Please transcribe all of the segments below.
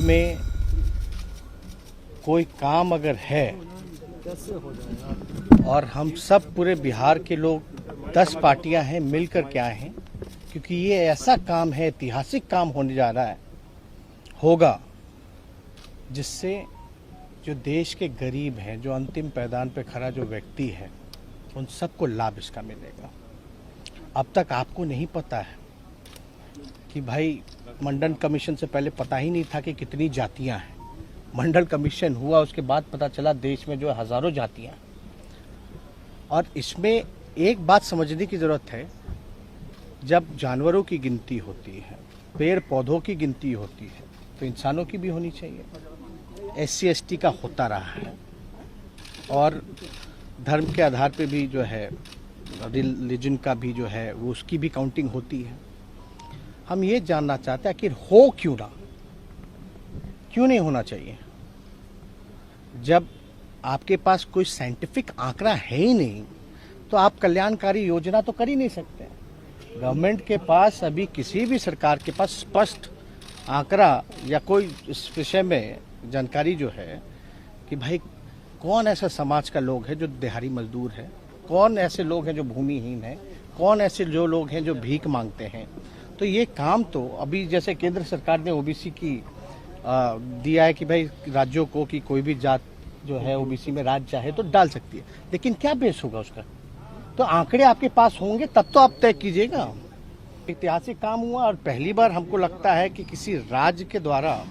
में कोई काम अगर है और हम सब पूरे बिहार के लोग 10 पार्टियां हैं मिलकर के आए हैं, क्योंकि ये ऐसा काम है, ऐतिहासिक काम होने जा रहा है, होगा, जिससे जो देश के गरीब हैं, जो अंतिम पायदान पे खड़ा जो व्यक्ति है, उन सबको लाभ इसका मिलेगा। अब तक आपको नहीं पता है कि भाई मंडल कमीशन से पहले पता ही नहीं था कि कितनी जातियां हैं। मंडल कमीशन हुआ, उसके बाद पता चला देश में जो हजारों जातियां हैं। और इसमें एक बात समझने की जरूरत है, जब जानवरों की गिनती होती है, पेड़ पौधों की गिनती होती है, तो इंसानों की भी होनी चाहिए। SC ST का होता रहा है और धर्म के आधार पे भी जो है, रिलीजन का भी जो है, वो उसकी भी काउंटिंग होती है। हम ये जानना चाहते हैं कि हो क्यों ना, क्यों नहीं होना चाहिए। जब आपके पास कोई साइंटिफिक आंकड़ा है ही नहीं, तो आप कल्याणकारी योजना तो कर ही नहीं सकते। गवर्नमेंट के पास अभी, किसी भी सरकार के पास स्पष्ट आंकड़ा या कोई इस विषय में जानकारी जो है कि भाई कौन ऐसा समाज का लोग है जो दिहाड़ी मजदूर है, कौन ऐसे लोग हैं जो भूमिहीन हैं, कौन ऐसे जो लोग हैं जो भीख मांगते हैं। तो ये काम तो अभी जैसे केंद्र सरकार ने OBC की दिया है कि भाई राज्यों को कि कोई भी जात जो है OBC में राज्य चाहे तो डाल सकती है, लेकिन क्या बेस होगा उसका? तो आंकड़े आपके पास होंगे तब तो आप तय कीजिएगा। ऐतिहासिक काम हुआ और पहली बार हमको लगता है कि किसी राज्य के द्वारा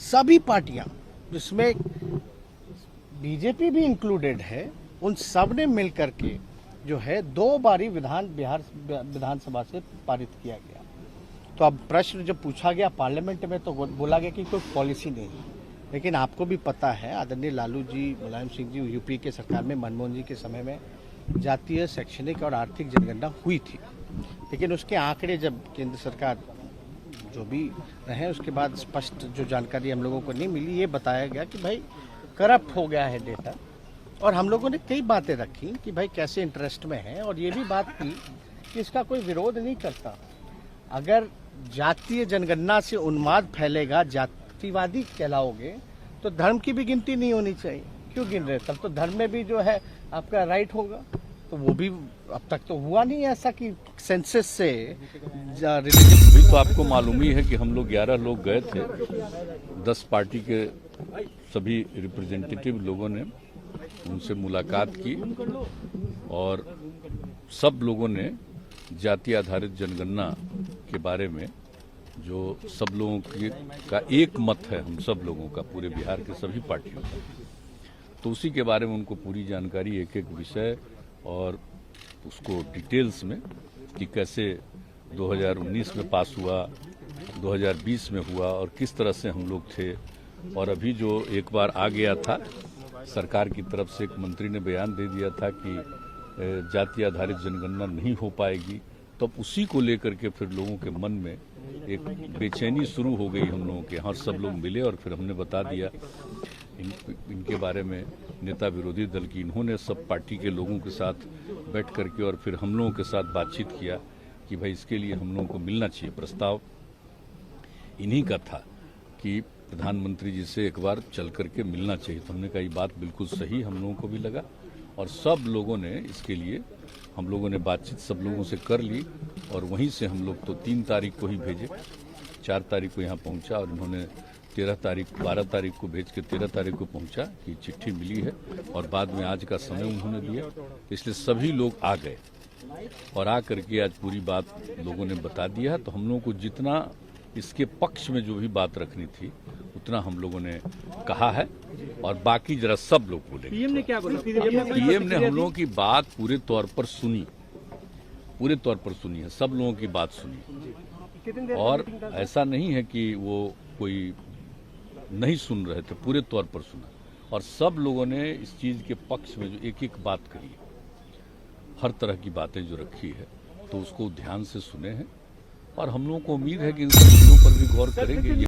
सभी पार्टियां, जिसमें BJP भी इंक्लूडेड है, उन सब ने मिलकर के जो है 2 बारी बिहार विधानसभा से पारित किया गया। तो अब प्रश्न जब पूछा गया पार्लियामेंट में, तो बोला गया कि कोई पॉलिसी नहीं है। लेकिन आपको भी पता है, आदरणीय लालू जी, मुलायम सिंह जी, UP के सरकार में, मनमोहन जी के समय में जातीय, शैक्षणिक और आर्थिक जनगणना हुई थी। लेकिन उसके आंकड़े जब केंद्र सरकार जो भी रहे, उसके बाद स्पष्ट जो जानकारी हम लोगों को नहीं मिली, ये बताया गया कि भाई करप्ट हो गया है डेटा। और हम लोगों ने कई बातें रखी कि भाई कैसे इंटरेस्ट में है, और ये भी बात की कि इसका कोई विरोध नहीं करता। अगर जातीय जनगणना से उन्माद फैलेगा, जातिवादी कहलाओगे, तो धर्म की भी गिनती नहीं होनी चाहिए। क्यों गिन रहे? तब तो धर्म में भी जो है आपका राइट होगा। तो वो भी अब तक तो हुआ नहीं ऐसा कि सेंसस से अभी तो आपको मालूम ही है कि हम लोग 11 लोग गए थे, 10 पार्टी के सभी रिप्रेजेंटेटिव लोगों ने उनसे मुलाकात की और सब लोगों ने जाति आधारित जनगणना के बारे में, जो सब लोगों का एक मत है, हम सब लोगों का, पूरे बिहार के सभी पार्टियों का, तो उसी के बारे में उनको पूरी जानकारी, एक एक विषय और उसको डिटेल्स में कि कैसे 2019 में पास हुआ, 2020 में हुआ और किस तरह से हम लोग थे। और अभी जो एक बार आ गया था, सरकार की तरफ से एक मंत्री ने बयान दे दिया था कि जाति आधारित जनगणना नहीं हो पाएगी, तो अब उसी को लेकर के फिर लोगों के मन में एक बेचैनी शुरू हो गई हम लोगों के यहाँ। सब लोग मिले और फिर हमने बता दिया इनके बारे में, नेता विरोधी दल की, इन्होंने सब पार्टी के लोगों के साथ बैठ करके और फिर हम लोगों के साथ बातचीत किया कि भाई इसके लिए हम लोगों को मिलना चाहिए। प्रस्ताव इन्हीं का था कि प्रधानमंत्री जी से एक बार चल करके मिलना चाहिए। तो हमने कहा ये बात बिल्कुल सही हम लोगों को भी लगा और सब लोगों ने इसके लिए, हम लोगों ने बातचीत सब लोगों से कर ली और वहीं से हम लोग तो 3 तारीख को ही भेजे, 4 तारीख को यहाँ पहुँचा और इन्होंने 12 तारीख को भेज के 13 तारीख को पहुँचा कि चिट्ठी मिली है और बाद में आज का समय उन्होंने दिया। इसलिए सभी लोग आ गए और आ करके आज पूरी बात लोगों ने बता दिया। तो हम लोगों को जितना इसके पक्ष में जो भी बात रखनी थी उतना हम लोगों ने कहा है और बाकी जरा सब लोग बोले। PM ने क्या बोला? PM ने हम लोगों की बात पूरे तौर पर सुनी, पूरे तौर पर सुनी है, सब लोगों की बात सुनी और ऐसा नहीं है कि वो कोई नहीं सुन रहे थे, पूरे तौर पर सुना और सब लोगों ने इस चीज के पक्ष में जो एक एक बात कही, हर तरह की बातें जो रखी है, तो उसको ध्यान से सुने हैं और हम लोगों को उम्मीद है कि इन सब चीजों पर भी गौर करेंगे।